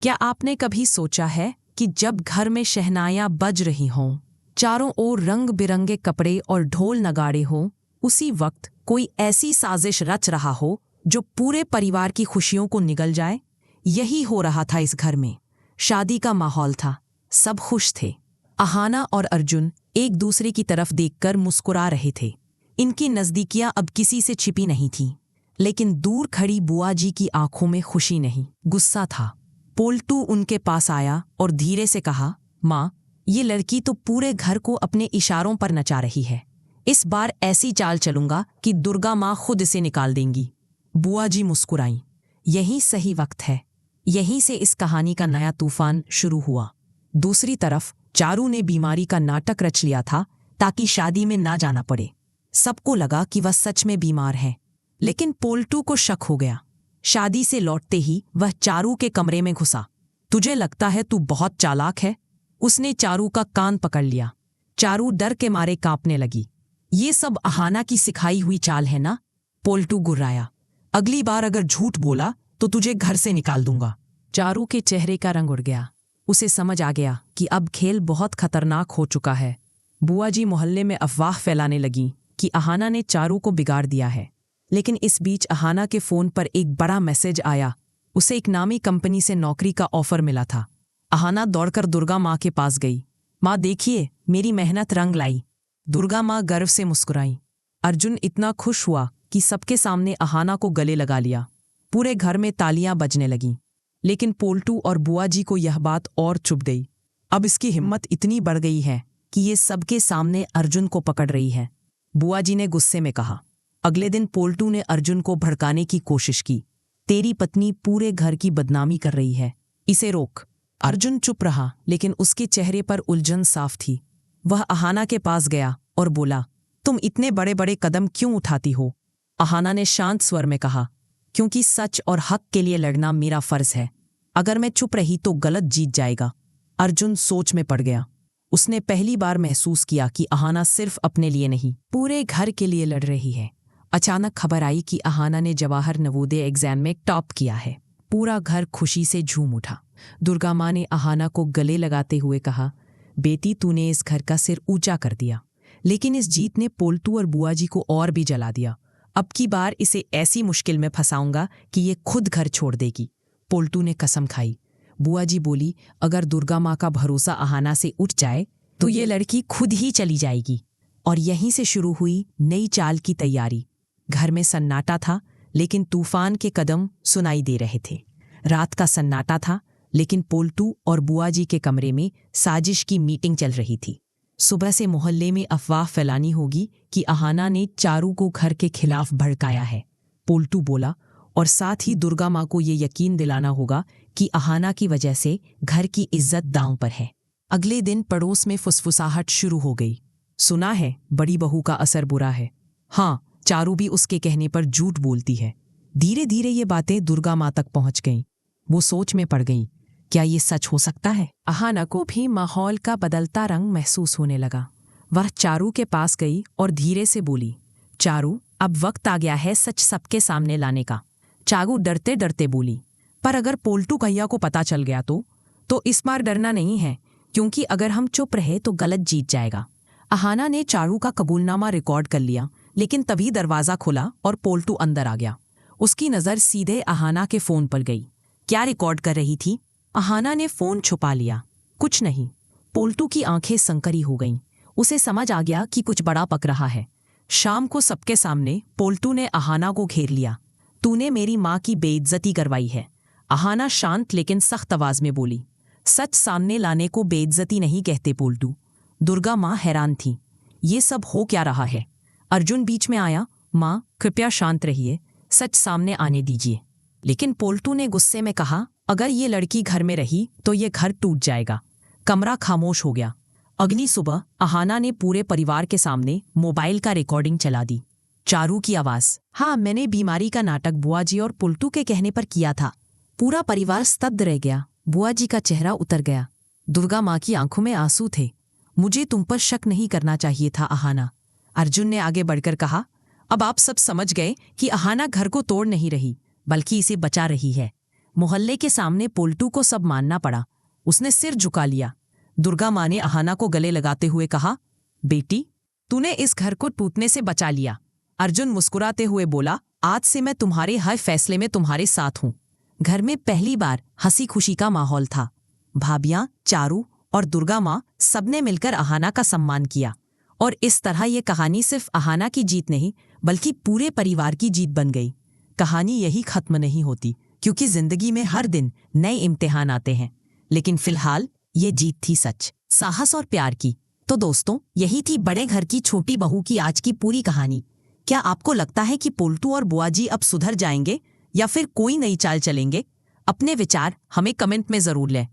क्या आपने कभी सोचा है कि जब घर में शहनाइयाँ बज रही हों, चारों ओर रंग बिरंगे कपड़े और ढोल नगाड़े हों, उसी वक्त कोई ऐसी साजिश रच रहा हो जो पूरे परिवार की खुशियों को निगल जाए? यही हो रहा था इस घर में। शादी का माहौल था, सब खुश थे। अहाना और अर्जुन एक दूसरे की तरफ देखकर मुस्कुरा रहे थे। इनकी नज़दीकियां अब किसी से छिपी नहीं थीं, लेकिन दूर खड़ी बुआ जी की आंखों में खुशी नहीं, गुस्सा था। पोल्टू उनके पास आया और धीरे से कहा, माँ, ये लड़की तो पूरे घर को अपने इशारों पर नचा रही है। इस बार ऐसी चाल चलूंगा कि दुर्गा माँ खुद इसे निकाल देंगी। बुआ जी मुस्कुराईं। यही सही वक्त है। यहीं से इस कहानी का नया तूफान शुरू हुआ। दूसरी तरफ चारू ने बीमारी का नाटक रच लिया था ताकि शादी में ना जाना पड़े। सबको लगा कि वह सच में बीमार है, लेकिन पोल्टू को शक हो गया। शादी से लौटते ही वह चारू के कमरे में घुसा। तुझे लगता है तू बहुत चालाक है? उसने चारू का कान पकड़ लिया। चारू डर के मारे कांपने लगी। ये सब अहाना की सिखाई हुई चाल है ना? पोल्टू गुर्राया। अगली बार अगर झूठ बोला तो तुझे घर से निकाल दूंगा। चारू के चेहरे का रंग उड़ गया। उसे समझ आ गया कि अब खेल बहुत खतरनाक हो चुका है। बुआ जी मोहल्ले में अफवाह फैलाने लगी कि अहाना ने चारू को बिगाड़ दिया है। लेकिन इस बीच अहाना के फ़ोन पर एक बड़ा मैसेज आया। उसे एक नामी कंपनी से नौकरी का ऑफर मिला था। अहाना दौड़कर दुर्गा माँ के पास गई। माँ देखिए, मेरी मेहनत रंग लाई। दुर्गा माँ गर्व से मुस्कुराई। अर्जुन इतना खुश हुआ कि सबके सामने अहाना को गले लगा लिया। पूरे घर में तालियां बजने लगीं। लेकिन पोल्टू और बुआ जी को यह बात और चुभ गई। अब इसकी हिम्मत इतनी बढ़ गई है कि ये सबके सामने अर्जुन को पकड़ रही है। बुआ जी ने गुस्से में कहा। अगले दिन पोल्टू ने अर्जुन को भड़काने की कोशिश की। तेरी पत्नी पूरे घर की बदनामी कर रही है, इसे रोक। अर्जुन चुप रहा, लेकिन उसके चेहरे पर उलझन साफ थी। वह अहाना के पास गया और बोला, तुम इतने बड़े बड़े कदम क्यों उठाती हो? अहाना ने शांत स्वर में कहा, क्योंकि सच और हक के लिए लड़ना मेरा फर्ज है। अगर मैं चुप रही तो गलत जीत जाएगा। अर्जुन सोच में पड़ गया। उसने पहली बार महसूस किया कि अहाना सिर्फ अपने लिए नहीं, पूरे घर के लिए लड़ रही है। अचानक खबर आई कि अहाना ने जवाहर नवोदय एग्जाम में टॉप किया है। पूरा घर खुशी से झूम उठा। दुर्गा माँ ने अहाना को गले लगाते हुए कहा, बेटी, तूने इस घर का सिर ऊंचा कर दिया। लेकिन इस जीत ने पोल्टू और बुआ जी को और भी जला दिया। अब की बार इसे ऐसी मुश्किल में फंसाऊंगा कि ये खुद घर छोड़ देगी। पोल्टू ने कसम खाई। बुआ जी बोली, अगर दुर्गा माँ का भरोसा अहाना से उठ जाए तो ये लड़की खुद ही चली जाएगी। और यहीं से शुरू हुई नई चाल की तैयारी। घर में सन्नाटा था, लेकिन तूफान के कदम सुनाई दे रहे थे। रात का सन्नाटा था, लेकिन पोल्टू और बुआ जी के कमरे में साजिश की मीटिंग चल रही थी। सुबह से मोहल्ले में अफवाह फैलानी होगी कि अहाना ने चारू को घर के खिलाफ भड़काया है, पोल्टू बोला। और साथ ही दुर्गा माँ को ये यकीन दिलाना होगा कि अहाना की वजह से घर की इज्जत दांव पर है। अगले दिन पड़ोस में फुसफुसाहट शुरू हो गई। सुना है बड़ी बहू का असर बुरा है। हाँ, चारू भी उसके कहने पर झूठ बोलती है। धीरे धीरे ये बातें दुर्गा माँ तक पहुंच गईं। वो सोच में पड़ गईं, क्या ये सच हो सकता है? अहाना को भी माहौल का बदलता रंग महसूस होने लगा। वह चारू के पास गई और धीरे से बोली, चारू, अब वक्त आ गया है सच सबके सामने लाने का। चारू डरते डरते बोली, पर अगर पोल्टू भैया को पता चल गया तो इस बार डरना नहीं है, क्योंकि अगर हम चुप रहे तो गलत जीत जाएगा। अहाना ने चारू का कबूलनामा रिकॉर्ड कर लिया, लेकिन तभी दरवाज़ा खुला और पोल्टू अंदर आ गया। उसकी नज़र सीधे अहाना के फ़ोन पर गई। क्या रिकॉर्ड कर रही थी? अहाना ने फ़ोन छुपा लिया। कुछ नहीं। पोल्टू की आंखें संकरी हो गईं। उसे समझ आ गया कि कुछ बड़ा पक रहा है। शाम को सबके सामने पोल्टू ने अहाना को घेर लिया। तूने मेरी माँ की बेइज्जती करवाई है। अहाना शांत लेकिन सख्त आवाज में बोली। सच सामने लाने को बेइज्जती नहीं कहते पोल्टू। दुर्गा माँ हैरान थी। ये सब हो क्या रहा है? अर्जुन बीच में आया। माँ, कृपया शांत रहिए, सच सामने आने दीजिए। लेकिन पोल्टू ने गुस्से में कहा, अगर ये लड़की घर में रही तो ये घर टूट जाएगा। कमरा खामोश हो गया। अगली सुबह अहाना ने पूरे परिवार के सामने मोबाइल का रिकॉर्डिंग चला दी। चारू की आवाज, हाँ, मैंने बीमारी का नाटक बुआ जी और पुल्टू के कहने पर किया था। पूरा परिवार स्तब्ध रह गया। बुआ जी का चेहरा उतर गया। दुर्गा माँ की आंखों में आंसू थे। मुझे तुम पर शक नहीं करना चाहिए था अहाना। अर्जुन ने आगे बढ़कर कहा, अब आप सब समझ गए कि अहाना घर को तोड़ नहीं रही, बल्कि इसे बचा रही है। मोहल्ले के सामने पोल्टू को सब मानना पड़ा। उसने सिर झुका लिया। दुर्गा माँ ने अहाना को गले लगाते हुए कहा, बेटी, तूने इस घर को टूटने से बचा लिया। अर्जुन मुस्कुराते हुए बोला, आज से मैं तुम्हारे हर फैसले में तुम्हारे साथ हूं। घर में पहली बार हंसी खुशी का माहौल था। भाभियां, चारू और दुर्गा माँ सबने मिलकर अहाना का सम्मान किया और इस तरह ये कहानी सिर्फ अहाना की जीत नहीं बल्कि पूरे परिवार की जीत बन गई। कहानी यही खत्म नहीं होती, क्योंकि जिंदगी में हर दिन नए इम्तिहान आते हैं, लेकिन फिलहाल ये जीत थी सच, साहस और प्यार की। तो दोस्तों, यही थी बड़े घर की छोटी बहू की आज की पूरी कहानी। क्या आपको लगता है कि पोल्टू और बुआ जी अब सुधर जाएंगे या फिर कोई नई चाल चलेंगे? अपने विचार हमें कमेंट में जरूर लें।